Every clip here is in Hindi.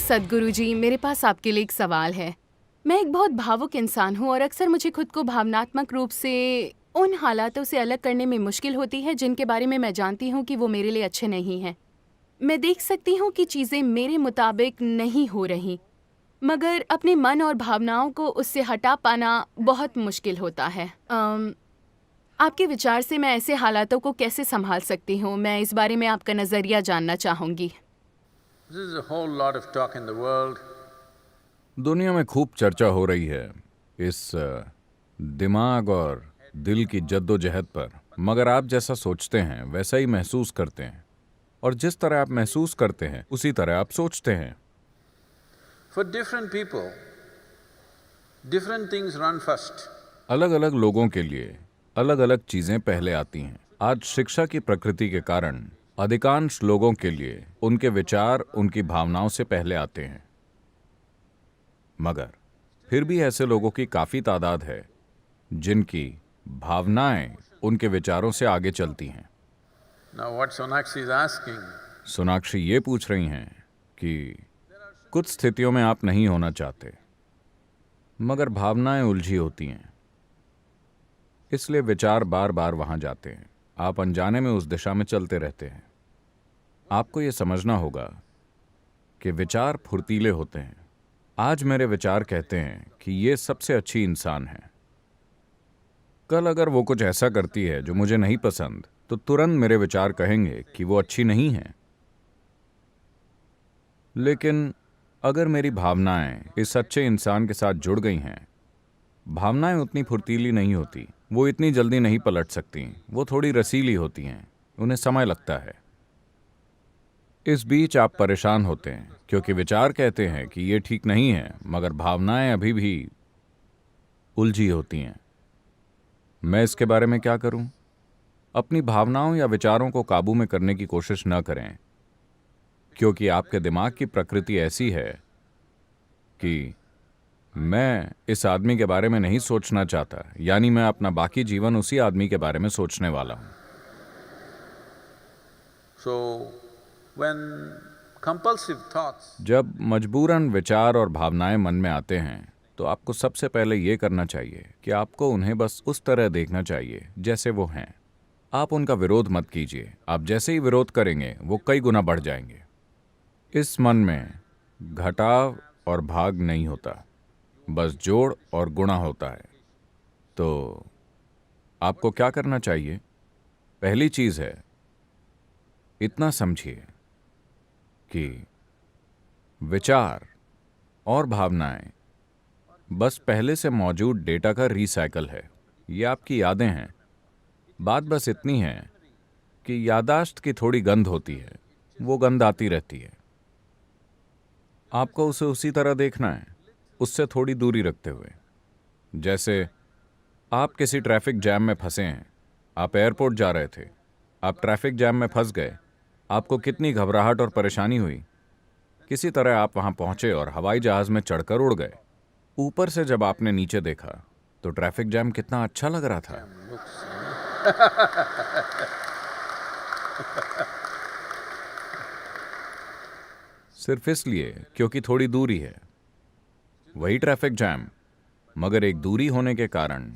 सद्गुरु जी, मेरे पास आपके लिए एक सवाल है। मैं एक बहुत भावुक इंसान हूँ और अक्सर मुझे खुद को भावनात्मक रूप से उन हालातों से अलग करने में मुश्किल होती है जिनके बारे में मैं जानती हूँ कि वो मेरे लिए अच्छे नहीं हैं। मैं देख सकती हूँ कि चीज़ें मेरे मुताबिक नहीं हो रहीं, मगर अपने मन और भावनाओं को उससे हटा पाना बहुत मुश्किल होता है। आपके विचार से मैं ऐसे हालातों को कैसे संभाल सकती हूँ? मैं इस बारे में आपका नज़रिया जानना चाहूँगी। This is a whole lot of talk in the world. दुनिया में खूब चर्चा हो रही है इस दिमाग और दिल की जद्दोजहद पर, मगर आप जैसा सोचते हैं वैसा ही महसूस करते हैं, और जिस तरह आप महसूस करते हैं उसी तरह आप सोचते हैं। For different people, different things run first. अलग अलग लोगों के लिए अलग अलग चीजें पहले आती हैं। आज शिक्षा की प्रकृति के कारण अधिकांश लोगों के लिए उनके विचार उनकी भावनाओं से पहले आते हैं, मगर फिर भी ऐसे लोगों की काफी तादाद है जिनकी भावनाएं उनके विचारों से आगे चलती हैं। Now what Sonakshi is asking, Sonakshi ये पूछ रही हैं कि कुछ स्थितियों में आप नहीं होना चाहते, मगर भावनाएं उलझी होती हैं, इसलिए विचार बार बार वहां जाते हैं। आप अनजाने में उस दिशा में चलते रहते हैं। आपको ये समझना होगा कि विचार फुर्तीले होते हैं। आज मेरे विचार कहते हैं कि ये सबसे अच्छी इंसान है। कल अगर वो कुछ ऐसा करती है जो मुझे नहीं पसंद, तो तुरंत मेरे विचार कहेंगे कि वो अच्छी नहीं है। लेकिन अगर मेरी भावनाएं इस अच्छे इंसान के साथ जुड़ गई हैं, भावनाएं उतनी फुर्तीली नहीं होती, वो इतनी जल्दी नहीं पलट सकती, वो थोड़ी रसीली होती हैं, उन्हें समय लगता है। इस बीच आप परेशान होते हैं क्योंकि विचार कहते हैं कि ये ठीक नहीं है, मगर भावनाएं अभी भी उलझी होती हैं। मैं इसके बारे में क्या करूं? अपनी भावनाओं या विचारों को काबू में करने की कोशिश न करें, क्योंकि आपके दिमाग की प्रकृति ऐसी है कि मैं इस आदमी के बारे में नहीं सोचना चाहता, यानी मैं अपना बाकी जीवन उसी आदमी के बारे में सोचने वाला हूं। so when compulsive thoughts, जब मजबूरन विचार और भावनाएं मन में आते हैं, तो आपको सबसे पहले ये करना चाहिए कि आपको उन्हें बस उस तरह देखना चाहिए जैसे वो हैं। आप उनका विरोध मत कीजिए। आप जैसे ही विरोध करेंगे वो कई गुना बढ़ जाएंगे। इस मन में घटाव और भाग नहीं होता, बस जोड़ और गुणा होता है। तो आपको क्या करना चाहिए? पहली चीज है, इतना समझिए कि विचार और भावनाएं बस पहले से मौजूद डेटा का रिसाइकल है। ये आपकी यादें हैं। बात बस इतनी है कि यादाश्त की थोड़ी गंध होती है, वो गंध आती रहती है। आपको उसे उसी तरह देखना है, उससे थोड़ी दूरी रखते हुए। जैसे आप किसी ट्रैफिक जैम में फंसे हैं, आप एयरपोर्ट जा रहे थे, आप ट्रैफिक जैम में फंस गए, आपको कितनी घबराहट और परेशानी हुई। किसी तरह आप वहां पहुंचे और हवाई जहाज में चढ़कर उड़ गए। ऊपर से जब आपने नीचे देखा तो ट्रैफिक जैम कितना अच्छा लग रहा था। सिर्फ इसलिए क्योंकि थोड़ी दूरी है। वही ट्रैफिक जैम, मगर एक दूरी होने के कारण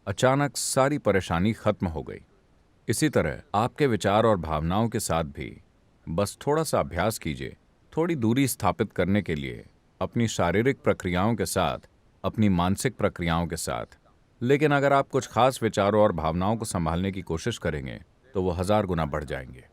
अचानक सारी परेशानी खत्म हो गई। इसी तरह आपके विचार और भावनाओं के साथ भी बस थोड़ा सा अभ्यास कीजिए, थोड़ी दूरी स्थापित करने के लिए, अपनी शारीरिक प्रक्रियाओं के साथ, अपनी मानसिक प्रक्रियाओं के साथ। लेकिन अगर आप कुछ खास विचारों और भावनाओं को संभालने की कोशिश करेंगे तो वो 1000 गुना बढ़ जाएंगे।